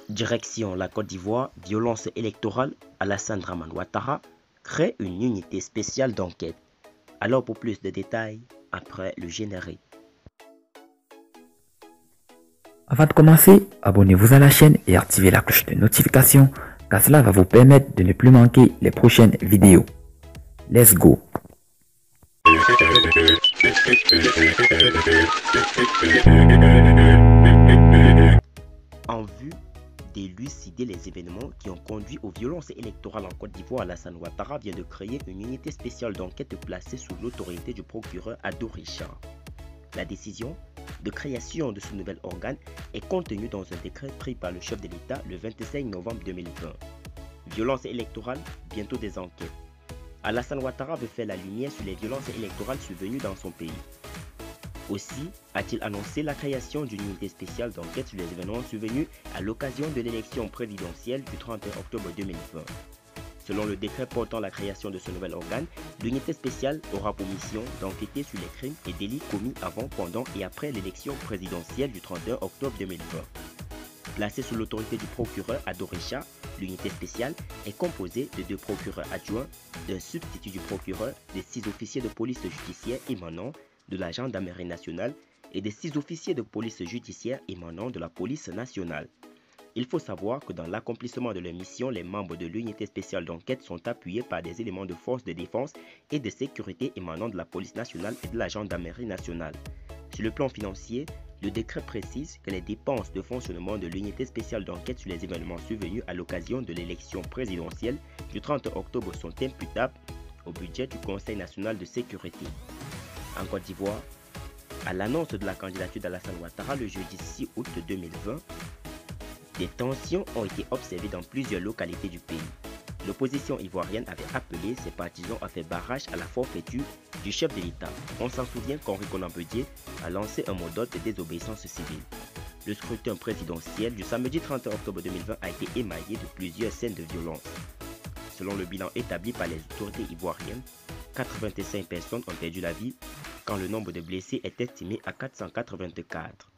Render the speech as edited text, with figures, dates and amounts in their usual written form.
Direction la Côte d'Ivoire, violence électorale, Alassane Dramane Ouattara crée une unité spéciale d'enquête. Alors pour plus de détails, après le générique. Avant de commencer, abonnez-vous à la chaîne et activez la cloche de notification car cela va vous permettre de ne plus manquer les prochaines vidéos. Let's go! En vue d'élucider les événements qui ont conduit aux violences électorales en Côte d'Ivoire, Alassane Ouattara vient de créer une unité spéciale d'enquête placée sous l'autorité du procureur Ado Richard. La décision de création de ce nouvel organe est contenue dans un décret pris par le chef de l'État le 25 novembre 2020. Violence électorale, bientôt des enquêtes. Alassane Ouattara veut faire la lumière sur les violences électorales survenues dans son pays. Aussi a-t-il annoncé la création d'une unité spéciale d'enquête sur les événements survenus à l'occasion de l'élection présidentielle du 31 octobre 2020. Selon le décret portant la création de ce nouvel organe, l'unité spéciale aura pour mission d'enquêter sur les crimes et délits commis avant, pendant et après l'élection présidentielle du 31 octobre 2020. Placée sous l'autorité du procureur Ado Richard, l'unité spéciale est composée de 2 procureurs adjoints, d'un substitut du procureur, de 6 officiers de police judiciaire émanant de la gendarmerie nationale et de 6 officiers de police judiciaire émanant de la police nationale. Il faut savoir que dans l'accomplissement de leur mission, les membres de l'unité spéciale d'enquête sont appuyés par des éléments de force de défense et de sécurité émanant de la police nationale et de la gendarmerie nationale. Sur le plan financier, le décret précise que les dépenses de fonctionnement de l'unité spéciale d'enquête sur les événements survenus à l'occasion de l'élection présidentielle du 30 octobre sont imputables au budget du Conseil national de sécurité. En Côte d'Ivoire, à l'annonce de la candidature d'Alassane Ouattara le jeudi 6 août 2020, des tensions ont été observées dans plusieurs localités du pays. L'opposition ivoirienne avait appelé ses partisans à faire barrage à la forfaiture du chef de l'État. On s'en souvient qu'Henri Konan Bédié a lancé un mot d'ordre de désobéissance civile. Le scrutin présidentiel du samedi 30 octobre 2020 a été émaillé de plusieurs scènes de violence. Selon le bilan établi par les autorités ivoiriennes, 85 personnes ont perdu la vie quand le nombre de blessés est estimé à 484.